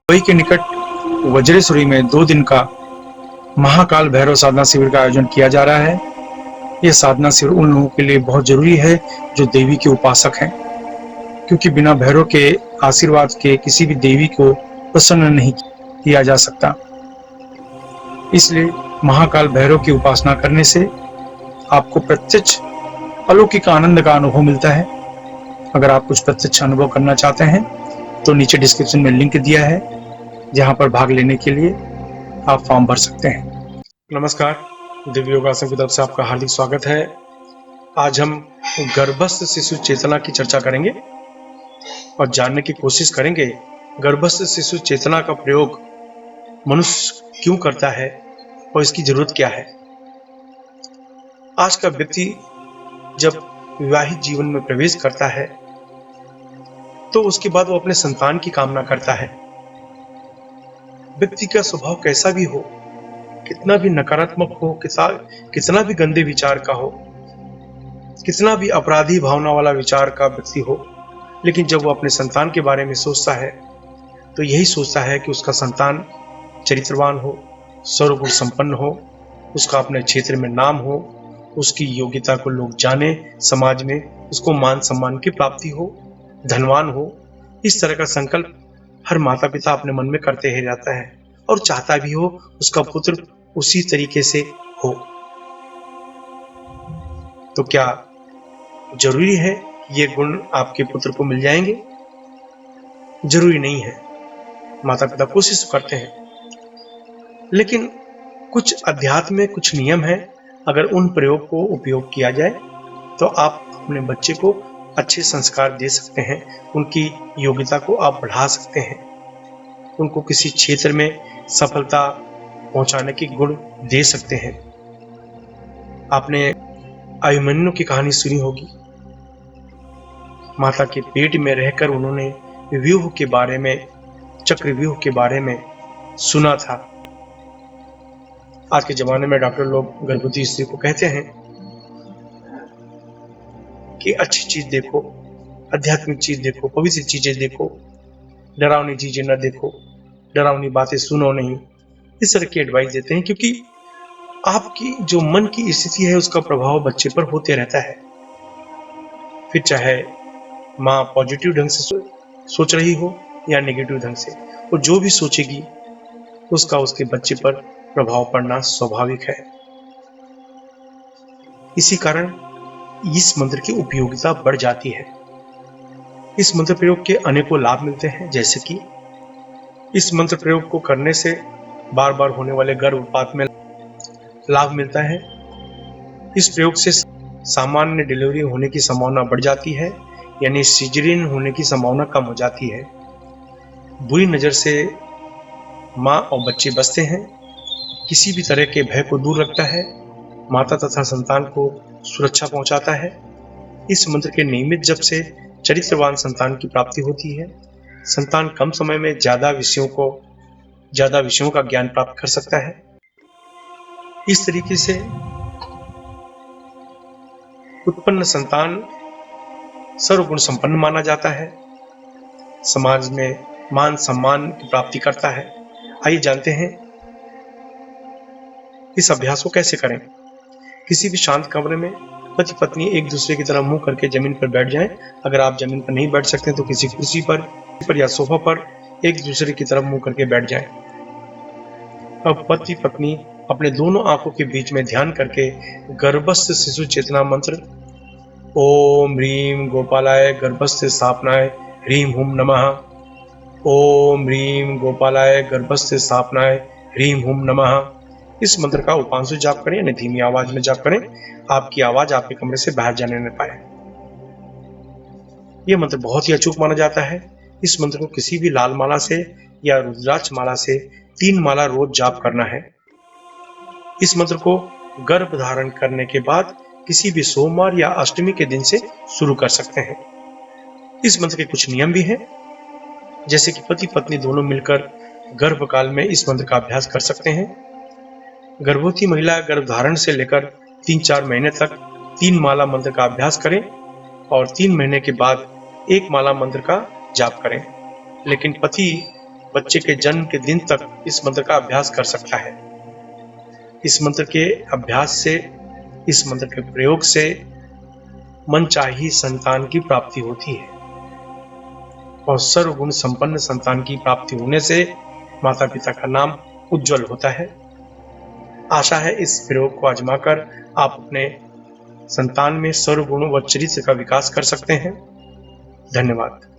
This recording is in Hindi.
मुंबई के निकट वज्रेश्वरी में 2 दिन का महाकाल भैरव साधना शिविर का आयोजन किया जा रहा है। यह साधना शिविर उन लोगों के लिए बहुत जरूरी है जो देवी के उपासक हैं, क्योंकि बिना भैरव के आशीर्वाद के किसी भी देवी को प्रसन्न नहीं किया जा सकता। इसलिए महाकाल भैरव की उपासना करने से आपको प्रत्यक्ष अलौकिक आनंद का अनुभव मिलता है। अगर आप कुछ प्रत्यक्ष अनुभव करना चाहते हैं तो नीचे डिस्क्रिप्शन में लिंक दिया है, जहां पर भाग लेने के लिए आप फॉर्म भर सकते हैं। नमस्कार, दिव्य योगासन की तरफ से आपका हार्दिक स्वागत है। आज हम गर्भस्थ शिशु चेतना की चर्चा करेंगे और जानने की कोशिश करेंगे गर्भस्थ शिशु चेतना का प्रयोग मनुष्य क्यों करता है और इसकी जरूरत क्या है। आज का व्यक्ति जब विवाहित जीवन में प्रवेश करता है तो उसके बाद वो अपने संतान की कामना करता है। व्यक्ति का स्वभाव कैसा भी हो, कितना भी नकारात्मक हो, कितना भी गंदे विचार का हो, कितना भी अपराधी भावना वाला विचार का व्यक्ति हो, लेकिन जब वो अपने संतान के बारे में सोचता है तो यही सोचता है कि उसका संतान चरित्रवान हो, सर्वगुण संपन्न हो, उसका अपने क्षेत्र में नाम हो, उसकी योग्यता को लोग जाने, समाज में उसको मान सम्मान की प्राप्ति हो, धनवान हो। इस तरह का संकल्प हर माता पिता अपने मन में करते ही रहता है और चाहता भी हो उसका पुत्र उसी तरीके से हो। तो क्या जरूरी है ये गुण आपके पुत्र को मिल जाएंगे? जरूरी नहीं है। माता पिता कोशिश करते हैं, लेकिन कुछ अध्यात्म में कुछ नियम है। अगर उन प्रयोग को उपयोग किया जाए तो आप अपने बच्चे को अच्छे संस्कार दे सकते हैं, उनकी योग्यता को आप बढ़ा सकते हैं, उनको किसी क्षेत्र में सफलता पहुंचाने की गुण दे सकते हैं। आपने अभिमन्यु की कहानी सुनी होगी। माता के पेट में रहकर उन्होंने व्यूह के बारे में, चक्रव्यूह के बारे में सुना था। आज के जमाने में डॉक्टर लोग गर्भवती स्त्री को कहते हैं कि अच्छी चीज देखो, आध्यात्मिक चीज देखो, पवित्र चीजें देखो, डरावनी चीजें न देखो, डरावनी बातें सुनो नहीं। इस तरह की एडवाइस देते हैं, क्योंकि आपकी जो मन की स्थिति है उसका प्रभाव बच्चे पर होते रहता है। फिर चाहे माँ पॉजिटिव ढंग से सोच रही हो या नेगेटिव ढंग से, वो जो भी सोचेगी उसका उसके बच्चे पर प्रभाव पड़ना स्वाभाविक है। इसी कारण इस मंत्र की उपयोगिता बढ़ जाती है। इस मंत्र प्रयोग के अनेकों लाभ मिलते हैं, जैसे कि इस मंत्र प्रयोग को करने से बार बार होने वाले गर्भपात में लाभ मिलता है। इस प्रयोग से सामान्य डिलीवरी होने की संभावना बढ़ जाती है, यानी सिजेरियन होने की संभावना कम हो जाती है। बुरी नजर से माँ और बच्चे बचते हैं, किसी भी तरह के भय को दूर रखता है, माता तथा संतान को सुरक्षा पहुंचाता है। इस मंत्र के नियमित जप से चरित्रवान संतान की प्राप्ति होती है। संतान कम समय में ज्यादा विषयों का ज्ञान प्राप्त कर सकता है। इस तरीके से उत्पन्न संतान सर्वगुण संपन्न माना जाता है, समाज में मान सम्मान की प्राप्ति करता है। आइए जानते हैं इस अभ्यास को कैसे करें। किसी भी शांत कमरे में पति पत्नी एक दूसरे की तरफ मुंह करके जमीन पर बैठ जाएं। अगर आप जमीन पर नहीं बैठ सकते तो किसी कुर्सी पर या सोफा पर एक दूसरे की तरफ मुंह करके बैठ जाएं। अब पति पत्नी अपने दोनों आंखों के बीच में ध्यान करके गर्भस्थ शिशु चेतना मंत्र ओम ह्रीम गोपालाय गर्भस्थ स्थापनाय ह्रीम हुम नमः, ओम ह्रीम गोपालाय गर्भस्थ स्थापनाय ह्रीम हुम नमः, इस मंत्र का उपांशु जाप करें, यानी धीमी आवाज में जाप करें। आपकी आवाज आपके कमरे से बाहर जाने न पाए। यह मंत्र बहुत ही अचूक माना जाता है। इस मंत्र को किसी भी लाल माला से या रुद्राक्ष माला से 3 माला रोज जाप करना है। इस मंत्र को गर्भ धारण करने के बाद किसी भी सोमवार या अष्टमी के दिन से शुरू कर सकते हैं। इस मंत्र के कुछ नियम भी हैं, जैसे कि पति पत्नी दोनों मिलकर गर्भकाल में इस मंत्र का अभ्यास कर सकते हैं। गर्भवती महिला गर्भधारण से लेकर 3-4 महीने तक 3 माला मंत्र का अभ्यास करें और 3 महीने के बाद 1 माला मंत्र का जाप करें। लेकिन पति बच्चे के जन्म के दिन तक इस मंत्र का अभ्यास कर सकता है। इस मंत्र के अभ्यास से, इस मंत्र के प्रयोग से मनचाही संतान की प्राप्ति होती है और सर्वगुण संपन्न संतान की प्राप्ति होने से माता पिता का नाम उज्जवल होता है। आशा है इस प्रयोग को आजमाकर आप अपने संतान में सर्वगुण व चरित्र का विकास कर सकते हैं। धन्यवाद।